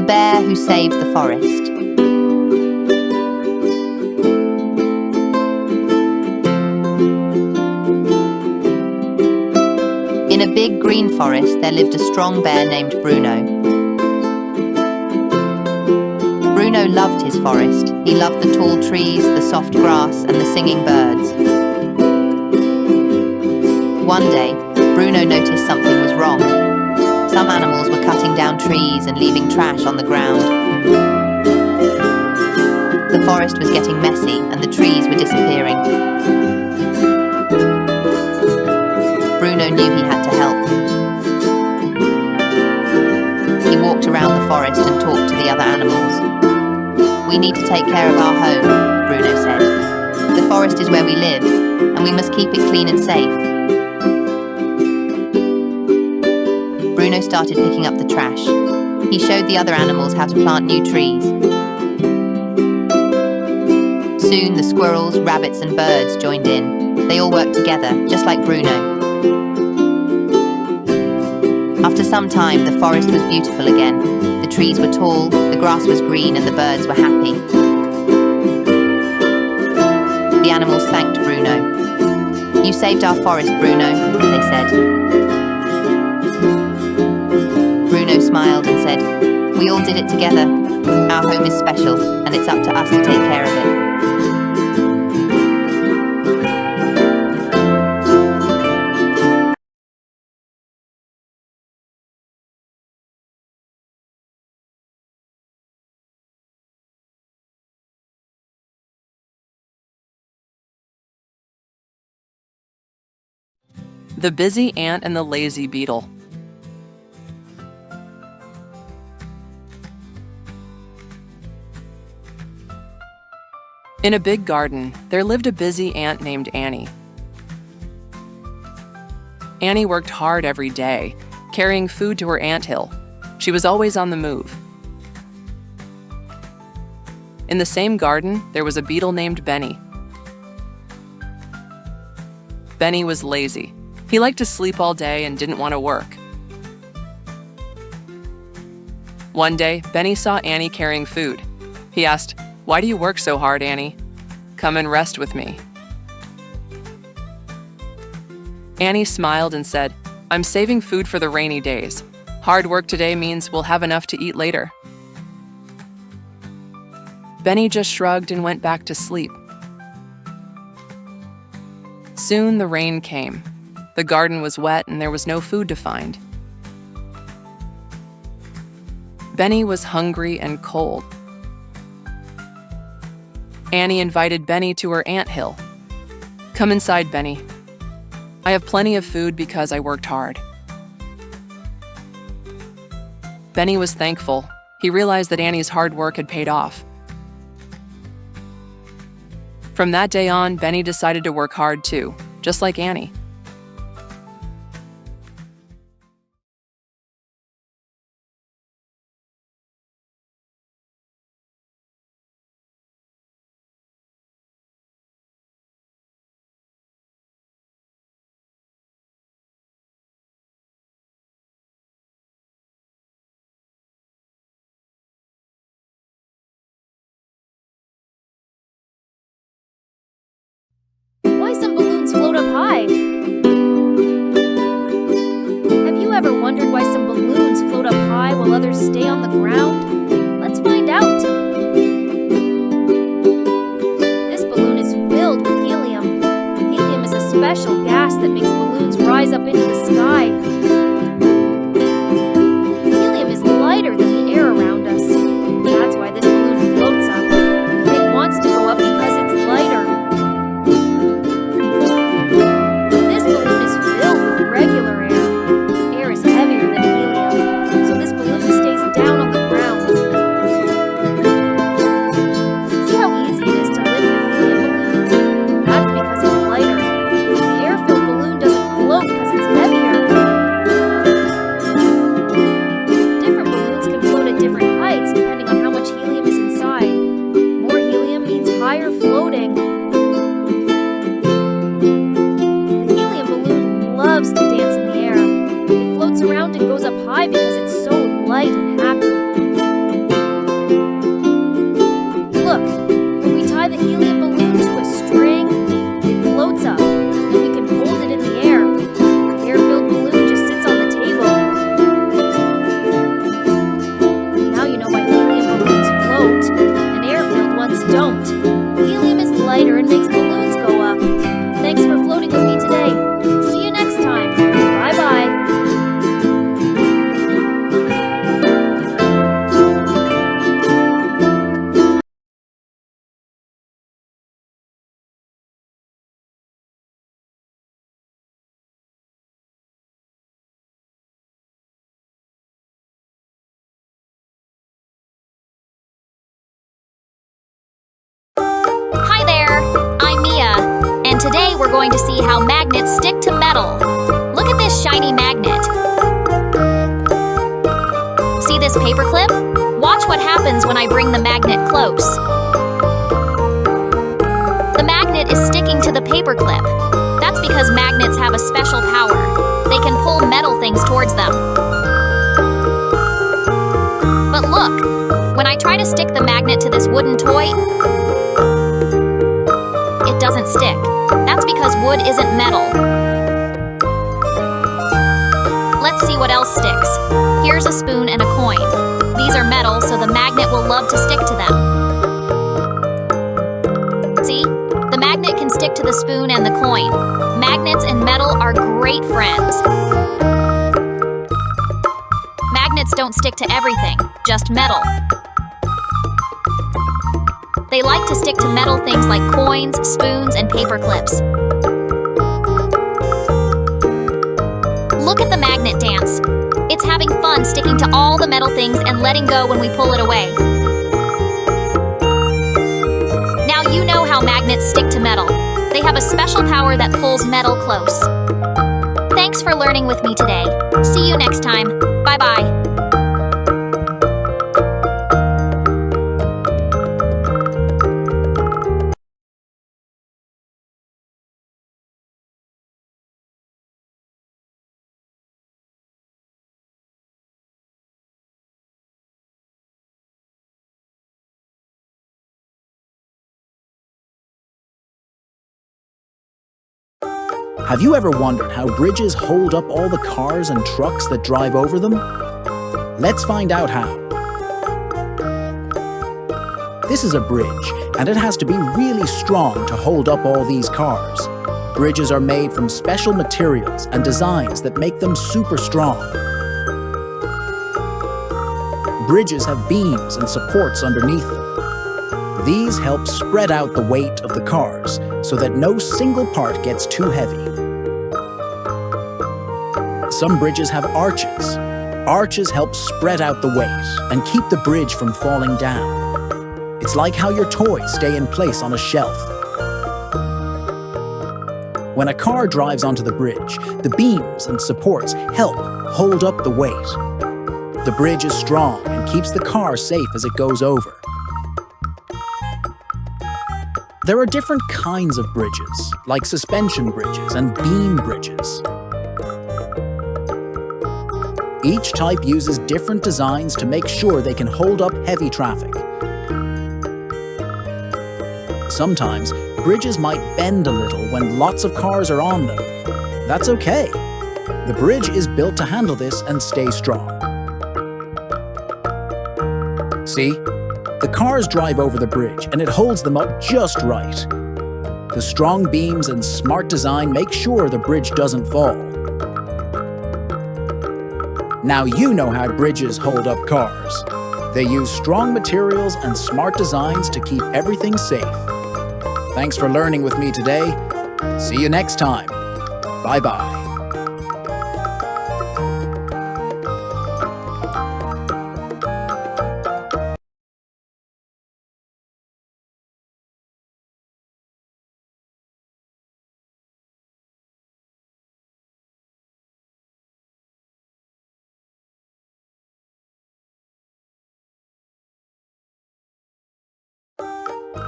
bear who saved the forest. In a big green forest, there lived a strong bear named Bruno. Bruno loved his forest. He loved the tall trees, the soft grass, and the singing birds. One day, Bruno noticed something was wrong. Some animals were cutting down trees and leaving trash on the ground. The forest was getting messy and the trees were disappearing. Bruno knew he had to help. He walked around the forest and talked to the other animals. "We need to take care of our home," Bruno said. "The forest is where we live, and we must keep it clean and safe." Bruno started picking up the trash. He showed the other animals how to plant new trees. Soon the squirrels, rabbits, and birds joined in. They all worked together, just like Bruno. After some time, the forest was beautiful again. The trees were tall, the grass was green, and the birds were happy. The animals thanked Bruno. "You saved our forest, Bruno," they said. Bruno smiled and said, "We all did it together. Our home is special, and it's up to us to take care of it." The Busy Ant and the Lazy Beetle. In a big garden, there lived a busy ant named Annie. Annie worked hard every day, carrying food to her anthill. She was always on the move. In the same garden, there was a beetle named Benny. Benny was lazy. He liked to sleep all day and didn't want to work. One day, Benny saw Annie carrying food. He asked, "Why do you work so hard, Annie? Come and rest with me." Annie smiled and said, "I'm saving food for the rainy days. Hard work today means we'll have enough to eat later." Benny just shrugged and went back to sleep. Soon the rain came. The garden was wet and there was no food to find. Benny was hungry and cold. Annie invited Benny to her anthill. "Come inside, Benny. I have plenty of food because I worked hard." Benny was thankful. He realized that Annie's hard work had paid off. From that day on, Benny decided to work hard too, just like Annie. Why some balloons float up high? Have you ever wondered why some balloons float up high while others stay on the ground? Let's find out. This balloon is filled with helium. Helium is a special gas that makes balloons rise up into the sky. Helium is lighter than the air around us. That's why this balloon floats up. It wants to go up because it's lighter. Regular air. Air is heavier than helium, so this balloon stays down on the ground. See how easy it is to lift a helium balloon? That's because it's lighter. The air-filled balloon doesn't float because it's heavier. Different balloons can float at different heights depending on how much helium is inside. More helium means higher floating. Loves to dance in the air. It floats around and goes up high because it's so light and happy. Today we're going to see how magnets stick to metal. Look at this shiny magnet. See this paperclip? Watch what happens when I bring the magnet close. The magnet is sticking to the paperclip. That's because magnets have a special power. They can pull metal things towards them. But look, when I try to stick the magnet to this wooden toy, it doesn't stick. That's because wood isn't metal. Let's see what else sticks. Here's a spoon and a coin. These are metal, so the magnet will love to stick to them. See? The magnet can stick to the spoon and the coin. Magnets and metal are great friends. Magnets don't stick to everything, just metal. They like to stick to metal things like coins, spoons, and paper clips. Look at the magnet dance. It's having fun sticking to all the metal things and letting go when we pull it away. Now you know how magnets stick to metal. They have a special power that pulls metal close. Thanks for learning with me today. See you next time. Bye-bye. Have you ever wondered how bridges hold up all the cars and trucks that drive over them? Let's find out how. This is a bridge, and it has to be really strong to hold up all these cars. Bridges are made from special materials and designs that make them super strong. Bridges have beams and supports underneath them. These help spread out the weight of the cars so that no single part gets too heavy. Some bridges have arches. Arches help spread out the weight and keep the bridge from falling down. It's like how your toys stay in place on a shelf. When a car drives onto the bridge, the beams and supports help hold up the weight. The bridge is strong and keeps the car safe as it goes over. There are different kinds of bridges, like suspension bridges and beam bridges. Each type uses different designs to make sure they can hold up heavy traffic. Sometimes, bridges might bend a little when lots of cars are on them. That's okay. The bridge is built to handle this and stay strong. See? The cars drive over the bridge and it holds them up just right. The strong beams and smart design make sure the bridge doesn't fall. Now you know how bridges hold up cars. They use strong materials and smart designs to keep everything safe. Thanks for learning with me today. See you next time. Bye-bye.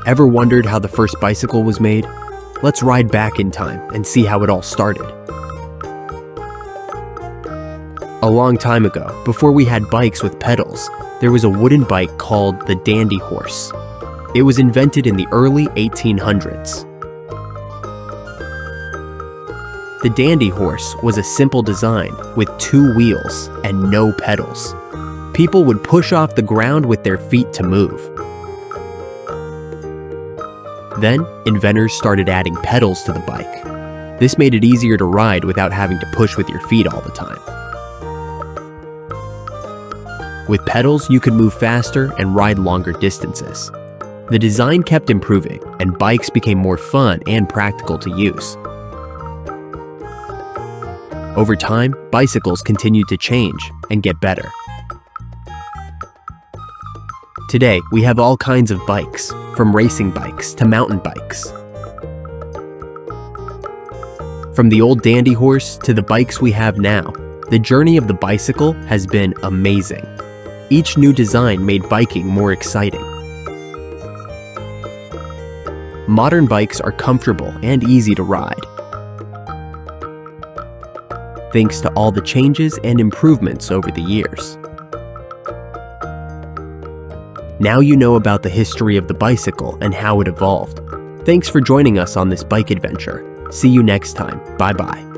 Ever wondered how the first bicycle was made? Let's ride back in time and see how it all started. A long time ago, before we had bikes with pedals, there was a wooden bike called the dandy horse. It was invented in the early 1800s. The dandy horse was a simple design with 2 wheels and no pedals. People would push off the ground with their feet to move. Then, inventors started adding pedals to the bike. This made it easier to ride without having to push with your feet all the time. With pedals, you could move faster and ride longer distances. The design kept improving, and bikes became more fun and practical to use. Over time, bicycles continued to change and get better. Today, we have all kinds of bikes, from racing bikes to mountain bikes. From the old dandy horse to the bikes we have now, the journey of the bicycle has been amazing. Each new design made biking more exciting. Modern bikes are comfortable and easy to ride, thanks to all the changes and improvements over the years. Now you know about the history of the bicycle and how it evolved. Thanks for joining us on this bike adventure. See you next time. Bye-bye.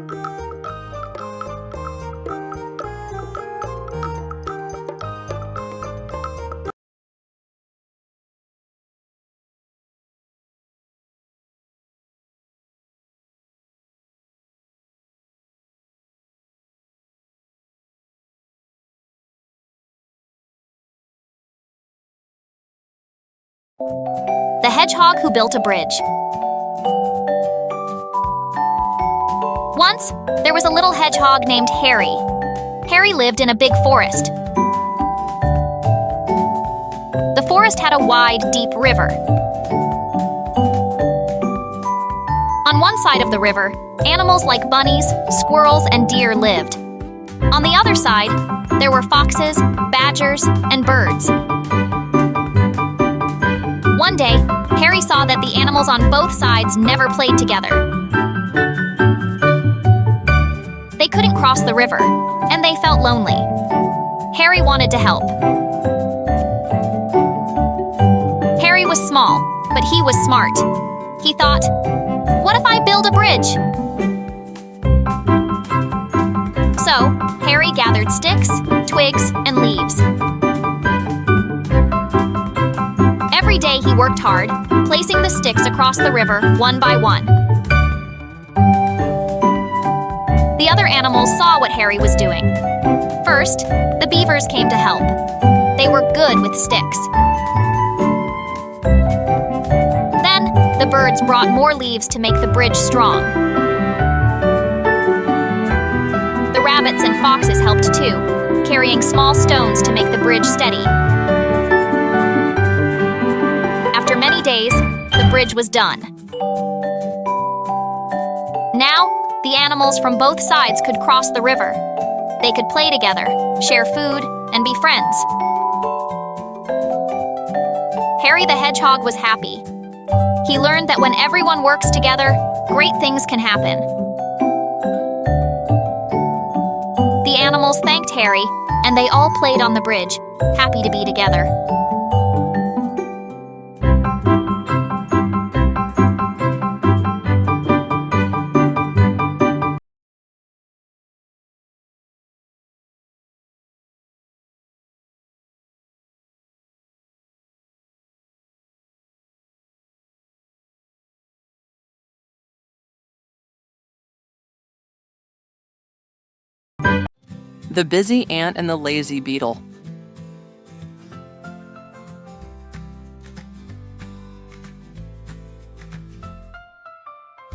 The Hedgehog Who Built a Bridge. Once, there was a little hedgehog named Harry. Harry lived in a big forest. The forest had a wide, deep river. On one side of the river, animals like bunnies, squirrels, and deer lived. On the other side, there were foxes, badgers, and birds. One day, Harry saw that the animals on both sides never played together. They couldn't cross the river, and they felt lonely. Harry wanted to help. Harry was small, but he was smart. He thought, what if I build a bridge? So, Harry gathered sticks, twigs, and leaves. Every day he worked hard, placing the sticks across the river one by one. The other animals saw what Harry was doing. First, the beavers came to help. They were good with sticks. Then, the birds brought more leaves to make the bridge strong. The rabbits and foxes helped too, carrying small stones to make the bridge steady. After many days, the bridge was done. Now, the animals from both sides could cross the river. They could play together, share food, and be friends. Harry the Hedgehog was happy. He learned that when everyone works together, great things can happen. The animals thanked Harry, and they all played on the bridge, happy to be together. The Busy Ant and the Lazy Beetle.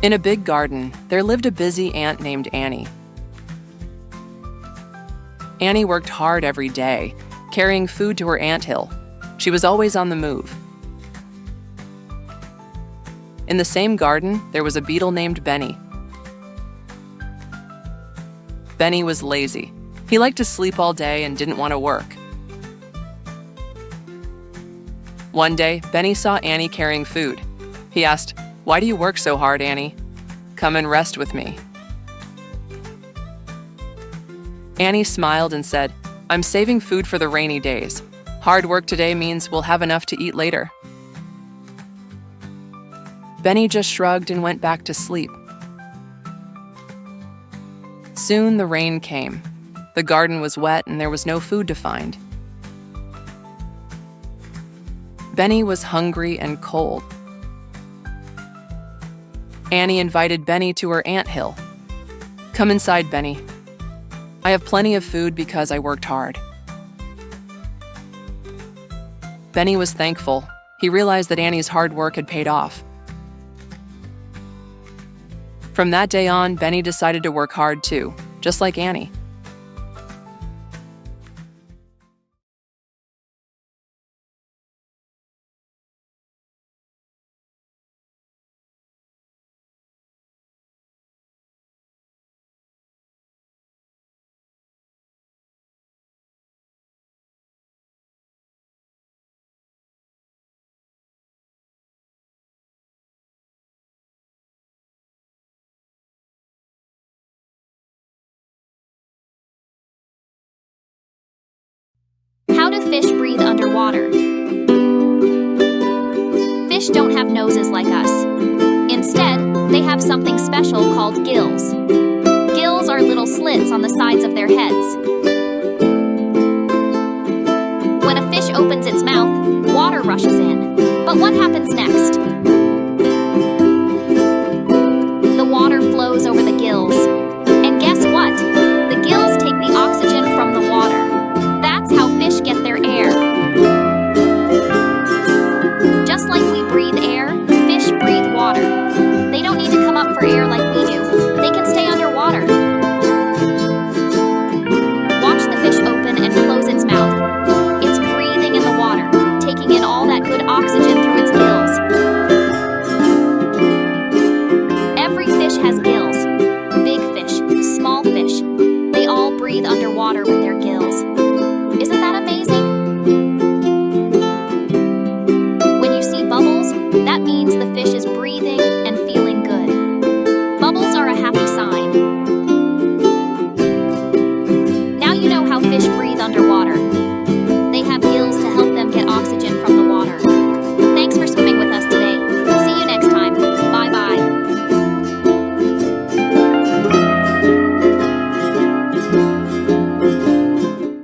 In a big garden, there lived a busy ant named Annie. Annie worked hard every day, carrying food to her anthill. She was always on the move. In the same garden, there was a beetle named Benny. Benny was lazy. He liked to sleep all day and didn't want to work. One day, Benny saw Annie carrying food. He asked, "Why do you work so hard, Annie? Come and rest with me." Annie smiled and said, "I'm saving food for the rainy days. Hard work today means we'll have enough to eat later." Benny just shrugged and went back to sleep. Soon the rain came. The garden was wet and there was no food to find. Benny was hungry and cold. Annie invited Benny to her anthill. "Come inside, Benny. I have plenty of food because I worked hard." Benny was thankful. He realized that Annie's hard work had paid off. From that day on, Benny decided to work hard too, just like Annie. fish breathe underwater? Fish don't have noses like us. Instead, they have something special called gills. Gills are little slits on the sides of their heads. When a fish opens its mouth, water rushes in. But what happens next? The water flows over the gills. And guess what?